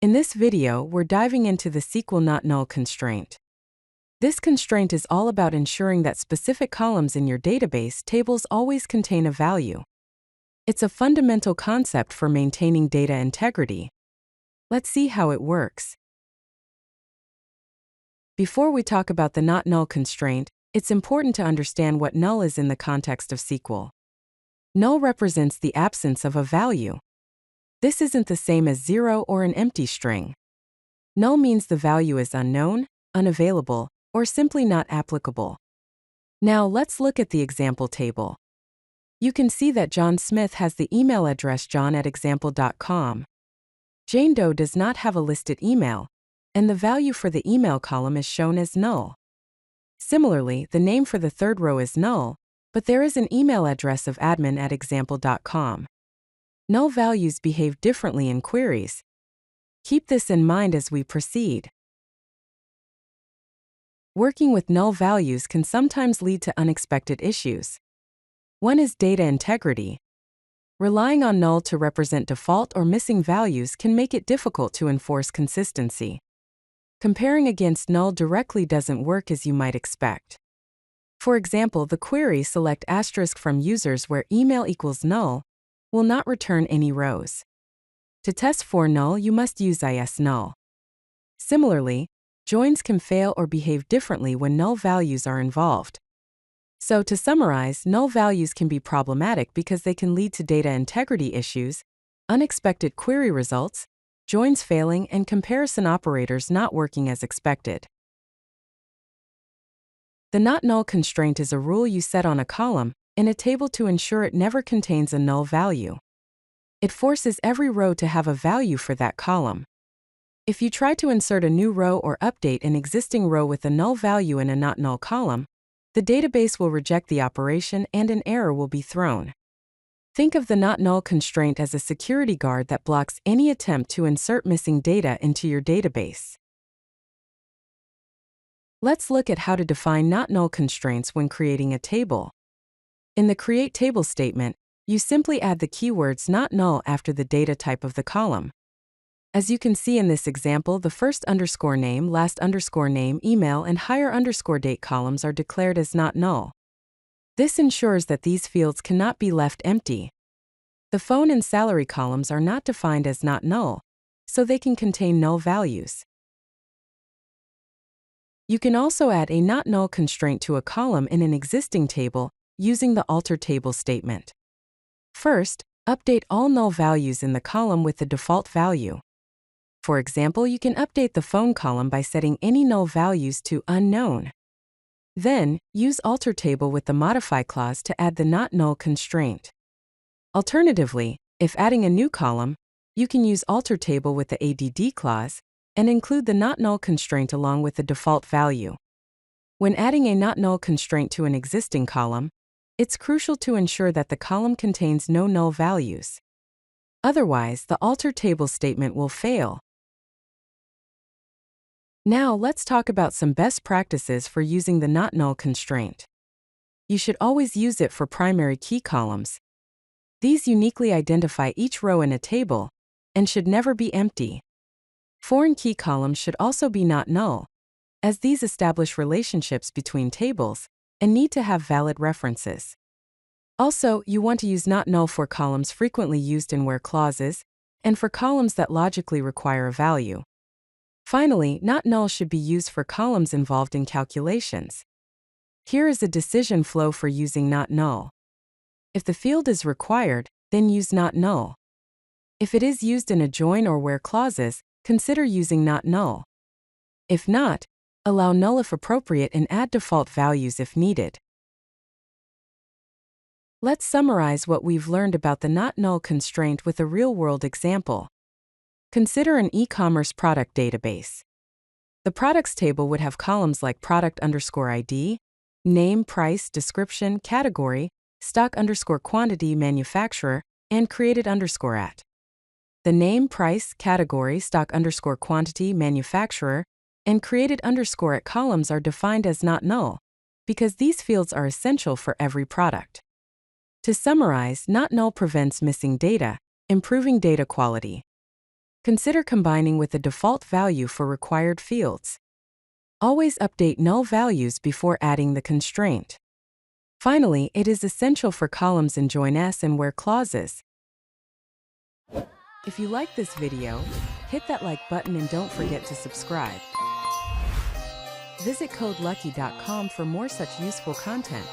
In this video, we're diving into the SQL Not Null Constraint. This constraint is all about ensuring that specific columns in your database tables always contain a value. It's a fundamental concept for maintaining data integrity. Let's see how it works. Before we talk about the not null constraint, it's important to understand what null is in the context of SQL. Null represents the absence of a value. This isn't the same as zero or an empty string. Null means the value is unknown, unavailable, or simply not applicable. Now let's look at the example table. You can see that John Smith has the email address john@example.com. Jane Doe does not have a listed email, and the value for the email column is shown as null. Similarly, the name for the third row is null, but there is an email address of admin@example.com. Null values behave differently in queries. Keep this in mind as we proceed. Working with null values can sometimes lead to unexpected issues. One is data integrity. Relying on null to represent default or missing values can make it difficult to enforce consistency. Comparing against null directly doesn't work as you might expect. For example, the query select asterisk from users where email equals null will not return any rows. To test for null, you must use isNull. Similarly, joins can fail or behave differently when null values are involved. So to summarize, null values can be problematic because they can lead to data integrity issues, unexpected query results, joins failing, and comparison operators not working as expected. The not null constraint is a rule you set on a column in a table to ensure it never contains a null value. It forces every row to have a value for that column. If you try to insert a new row or update an existing row with a null value in a not null column, the database will reject the operation and an error will be thrown. Think of the not null constraint as a security guard that blocks any attempt to insert missing data into your database. Let's look at how to define not null constraints when creating a table. In the create table statement, you simply add the keywords not null after the data type of the column. As you can see in this example, the first underscore name, last underscore name, email, and higher underscore date columns are declared as not null. This ensures that these fields cannot be left empty. The phone and salary columns are not defined as not null, so they can contain null values. You can also add a not null constraint to a column in an existing table using the alter table statement. First, update all null values in the column with the default value. For example, you can update the phone column by setting any null values to unknown. Then, use alter table with the modify clause to add the not null constraint. Alternatively, if adding a new column, you can use alter table with the add clause and include the not null constraint along with the default value. When adding a not null constraint to an existing column, it's crucial to ensure that the column contains no null values. Otherwise, the alter table statement will fail. Now let's talk about some best practices for using the not null constraint. You should always use it for primary key columns. These uniquely identify each row in a table and should never be empty. Foreign key columns should also be not null, as these establish relationships between tables and need to have valid references. Also, you want to use not null for columns frequently used in where clauses and for columns that logically require a value. Finally, not null should be used for columns involved in calculations. Here is a decision flow for using not null. If the field is required, then use not null. If it is used in a join or where clauses, consider using not null. If not, allow null if appropriate and add default values if needed. Let's summarize what we've learned about the not null constraint with a real-world example. Consider an e-commerce product database. The products table would have columns like product_ID, name, price, description, category, stock_quantity, manufacturer, and created_at. The name, price, category, stock_quantity, manufacturer, and created_at columns are defined as not null, because these fields are essential for every product. To summarize, not null prevents missing data, improving data quality. Consider combining with the default value for required fields. Always update null values before adding the constraint. Finally, it is essential for columns in join S and where clauses. If you like this video, hit that like button and don't forget to subscribe. Visit codelucky.com for more such useful content.